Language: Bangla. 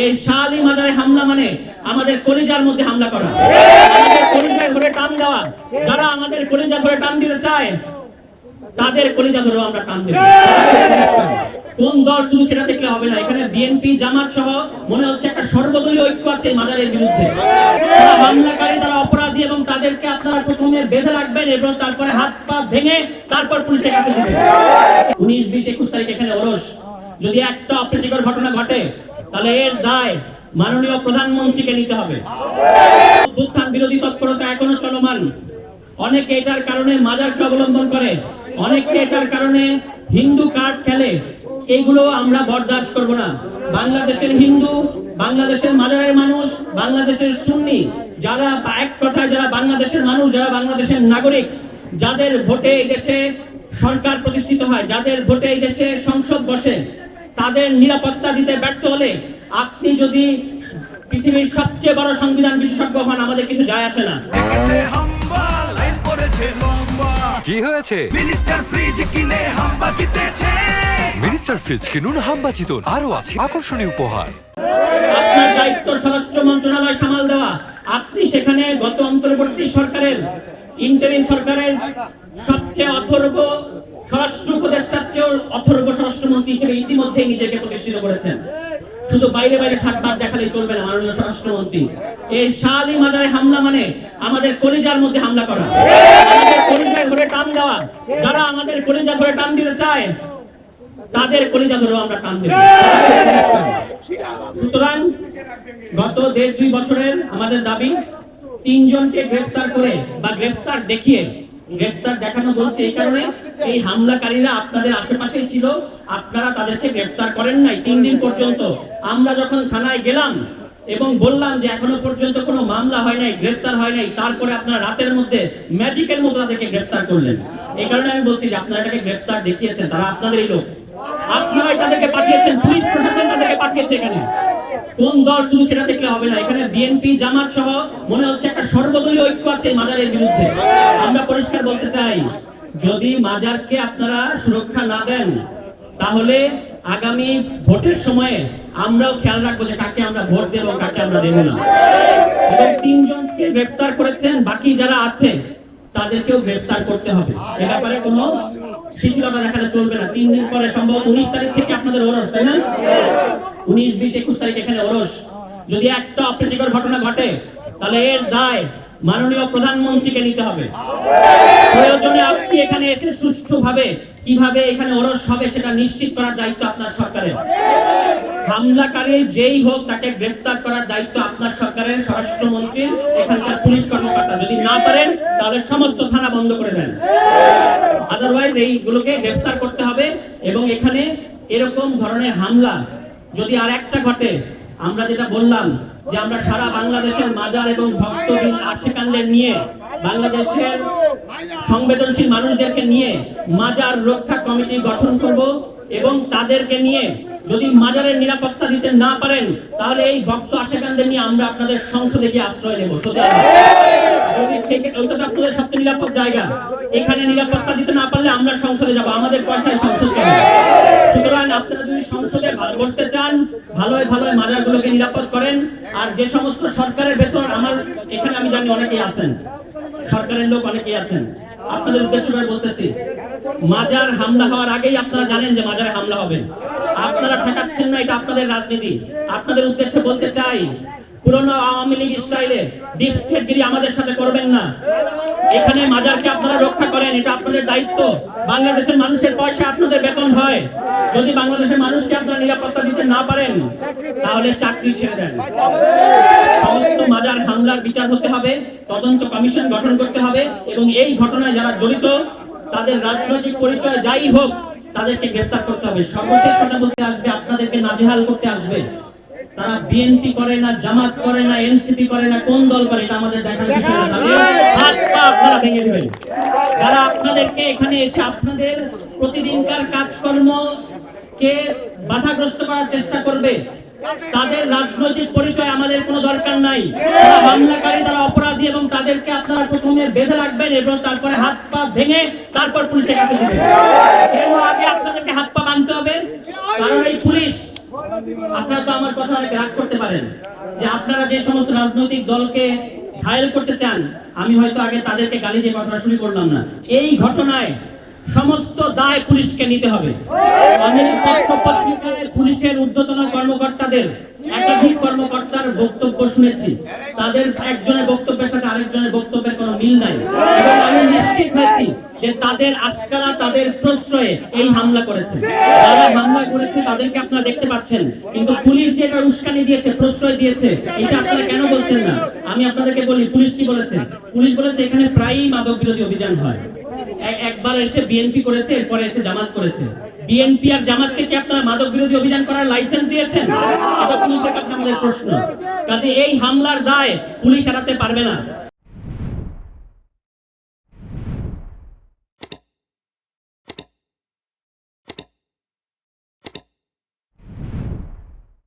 এই শালি মাজারে হামলা মানে আমাদের কলিজার মধ্যে হামলা করা, আমাদের কলিজা ধরে টান দেওয়া। যারা আমাদের কলিজা ধরে টান দিতে চায় তাদের কলিজা ধরে আমরা টান দেব। কোন দল শুধু সেটা দেখলে হবে না, এখানে বিএনপি জামাত সহ মনে হচ্ছে একটা সর্বদলীয় ঐক্য আছে মাজারের বিরুদ্ধে। যারা হামলাকারী, তারা অপরাধী এবং তাদেরকে আপনারা প্রথমে বেঁধে রাখবেন এবং তারপরে হাত পা ভেঙে তারপর পুলিশের কাছে দিবেন। 19, 20, 21 তারিখ এখানে ওরস। যদি একটা অপ্রীতিকর ঘটনা ঘটে তাহলে এর দায় মাননীয় প্রধানমন্ত্রীকে নিতে হবে। অভ্যুত্থান বিরোধী তৎপরতা এখনো চলমান। অনেকে এটার কারণে মাজারকে অবলম্বন করে, অনেকে এটার কারণে হিন্দু কার্ড খেলে। এইগুলো আমরা বরদাস্ত করব না। বাংলাদেশের হিন্দু, বাংলাদেশের মাজারের মানুষ, বাংলাদেশের সুন্নি, যারা এক কথায় যারা বাংলাদেশের মানুষ, যারা বাংলাদেশের নাগরিক, যাদের ভোটে এই দেশে সরকার প্রতিষ্ঠিত হয়, যাদের ভোটে এই দেশে সংসদ বসে, তাদের নিরাপত্তা দিতে ব্যর্থ হলে আপনি যদি পৃথিবীর সবচেয়ে বড় সংবিধান বিশেষজ্ঞ হন, আমাদের কিছু যায় আসে না। কি হয়েছে? মিনিস্টার ফ্রিজ কিনে হাম্বা জিতেছে। মিনিস্টার ফ্রিজ কিনুন, হাম্বা জিতুন। আরো আছে আকর্ষণীয় উপহার। আপনার দায়িত্ব স্বরাষ্ট্র মন্ত্রণালয় সামাল দেওয়া। আপনি সেখানে গত অন্তর্বর্তী সরকারের, ইন্টারিম সরকারের সবচেয়ে অথর্ব স্বরাষ্ট্র উপদেষ্টার চেয়েও অথর্ব স্বরাষ্ট্রমন্ত্রী হিসেবে ইতিমধ্যেই নিজেকে প্রতিষ্ঠিত করেছেন। শুধু বাইরে বাইরে ঠাট্টার দেখালেই চলবে না মাননীয় স্বরাষ্ট্রমন্ত্রী। এই শালি মাজারে হামলা মানে আমাদের কলিজার মধ্যে হামলা করা, আমাদের কলিজা ধরে টান দেওয়া। যারা আমাদের কলিজা ধরে টান দিতে চায় তাদের কলিজা ধরে আমরা টান দেব। সুতরাং গত 1.5-2 বছরের আমাদের দাবি, 3 জনকে গ্রেফতার করে বা গ্রেফতার দেখিয়ে, গ্রেফতার দেখানো বলছে এই কারণে এই হামলাকারীরা আপনাদের আশেপাশেই ছিল, আপনারা তাদেরকে গ্রেফতার করেন নাই 3 দিন পর্যন্ত। আমরা যখন থানায় গেলাম এবং বললাম যে এখনো পর্যন্ত কোনো মামলা হয় নাই, গ্রেফতার হয় নাই, তারপরে আপনারা রাতের মধ্যে ম্যাজিকের মতো তাদেরকে গ্রেফতার করলেন। এই কারণে আমি বলছি যে আপনারা এটাকে গ্রেফতার দেখিয়েছেন, তারা আপনাদেরই লোক, আপনারাই তাদেরকে পাঠিয়েছেন, পুলিশ প্রশাসন তাদেরকে পাঠিয়েছে। এখানে কোন দল শুধু সেটা দেখলে হবে না, এখানে বিএনপি জামাত সহ মনে হচ্ছে একটা সর্বদলীয় ঐক্য আছে মাজারের বিরুদ্ধে। আমরা পরিষ্কার বলতে চাই, যদি মাজারকে আপনারা সুরক্ষা না দেন তাহলে আগামী ভোটের সময়ে আমরাও খেয়াল রাখবো যে কাকে আমরা ভোট দেব, কাকে আমরা দেব না। এবং 3 জনকে গ্রেফতার করেছেন, বাকি যারা আছে তাদেরকেও গ্রেফতার করতে হবে। এ ব্যাপারে কোনো শিথিলতা দেখানো চলবে না। 3 দিন পরে সম্ভবত 19 তারিখ থেকে আপনাদের ওরস, তাই না? 19, 20, 21 তারিখ এখানে ওরস। যদি একটা অপ্রীতিকর ঘটনা ঘটে তাহলে এর দায় মাননীয় প্রধানমন্ত্রীকে নিতে হবে। প্রয়োজনে আপনি এখানে এসে সুষ্ঠুভাবে কিভাবে এখানে ওরস হবে সেটা নিশ্চিত করার দায়িত্ব আপনার সরকারের। হামলাকারী যেই হোক তাকে গ্রেফতার করার দায়িত্ব আপনার সরকারের, স্বরাষ্ট্রমন্ত্রীর, এখানকার পুলিশ কর্মকর্তা। যদি না পারেন তাহলে সমস্ত থানা বন্ধ করে দেন, আদারওয়াইজ এইগুলোকে গ্রেফতার করতে হবে। এবং এখানে এরকম ধরনের হামলা যদি আর একটা ঘটে, আমরা যেটা বললাম যে আমরা সারা বাংলাদেশের মাজার এবং ভক্তদের আশেকানদের নিয়ে, বাংলাদেশের সংবেদনশীল মানুষদেরকে নিয়ে মাজার রক্ষা কমিটি গঠন করব এবং তাদেরকে নিয়ে যদি মাজারের নিরাপত্তা দিতে না পারেন তাহলে এই ভক্ত আশেকানদের নিয়ে আমরা আপনাদের সংসদে গিয়ে আশ্রয় নেব। ওইটা তো আপনাদের সবচেয়ে নিরাপদ জায়গা, এখানে নিরাপত্তা দিতে না পারলে আমরা সংসদে যাব, আমাদের পয়সায় সংসদ চলে। সুতরাং আপনারা যদি সংসদে বসতে চান, ভালোই ভালোই মাজারগুলোকে নিরাপদ করেন। আর যে সমস্ত সরকারের ভেতর, আমার এখানে আমি জানি অনেকেই আছেন, সরকারের লোক অনেকেই আছেন, আপনাদের উদ্দেশ্য করে বলতেছি, মাজার হামলা হওয়ার আগেই আপনারা জানেন যে মাজারে হামলা হবে। আপনারা ঠেকাচ্ছেন না, এটা আপনাদের রাজনীতি। আপনাদের উদ্দেশ্যে বলতে চাই, পুরনো আওয়ামী লীগ স্টাইলে ডিপ স্টেটগিরি আমাদের সাথে করবেন না। এখানে মাজারকে আপনারা রক্ষা করেন, এটা আপনাদের দায়িত্ব। বাংলাদেশের মানুষের পয়সা আপনাদের বেতন হয়। যদি বাংলাদেশের মানুষকে আপনারা নিরাপত্তা দিতে না পারেন তাহলে চাকরি ছেড়ে দেন। সমস্ত মাজার হামলার বিচার হতে হবে, তদন্ত কমিশন গঠন করতে হবে এবং এই ঘটনায় যারা জড়িত তাদের রাজনৈতিক পরিচয় যাই হোক তাদেরকে গ্রেফতার করতে হবে। সর্বশেষ কথা বলতে আসবে, আপনাদেরকে নাজেহাল করতে আসবে। তারা বিএনপি করে না, জামাত করে না, এনসিপি করে না, কোন দল করে এটা আমাদের দেখার বিষয় না। তাদের হাত পা আপনারা ভেঙে দিবেন। যারা আপনাদেরকে এখানে এসে আপনাদের প্রতিদিনকার কাজকর্মকে বাধাগ্রস্ত করার চেষ্টা করবে, তাদের রাজনৈতিক পরিচয় আমাদের কোনো দরকার নাই। তারা হামলাকারী, তারা অপরাধী এবং তাদেরকে আপনারা প্রথমে বেঁধে রাখবেন এবং তারপরে হাত পা ভেঙে তারপর পুলিশের কাছে দিবেন। কেন আগে আপনাদেরকে হাত পা বাঁধতে হবে? কারণ এই পুলিশ আপনারা তো আমার কথা অনেক রাগ করতে পারেন যে আপনারা যে সমস্ত রাজনৈতিক দলকে ঘায়েল করতে চান, আমি হয়তো আগে তাদেরকে গালি দিয়ে কথা শুরু করলাম না। এই ঘটনায় সমস্ত দায় পুলিশকে নিতে হবে। আমি পত্রিকায় পুলিশের ঊর্ধ্বতন কর্মকর্তাদের একাধিক কর্মকর্তার বক্তব্য শুনেছি, তাদের একজনের বক্তব্যের সাথে আরেকজনের বক্তব্যের কোনো মিল নাই, এবং আমি নিশ্চিত হয়েছি যে তাদের আশকারা, তাদের প্রশ্রয়ে এই হামলা করেছে। যারা হামলা করেছে তাদেরকে আপনারা দেখতে পাচ্ছেন, কিন্তু পুলিশ যেটা উস্কানি দিয়েছে, প্রশ্রয় দিয়েছে, এটা আপনারা কেন বলছেন না? আমি আপনাদেরকে বলি, পুলিশ কি বলেছে? পুলিশ বলেছে এখানে প্রায়ই মাদক বিরোধী অভিযান হয়। একবার এসে বিএনপি করেছে, এরপরে এসে জামাত করেছে। বিএনপি আর জামাতকে কি আপনারা মাদক বিরোধী অভিযান করার লাইসেন্স দিয়েছেন? এটা পুলিশের কাছে আমাদের প্রশ্ন। কাজে এই হামলার দায় পুলিশ এড়াতে পারবে না।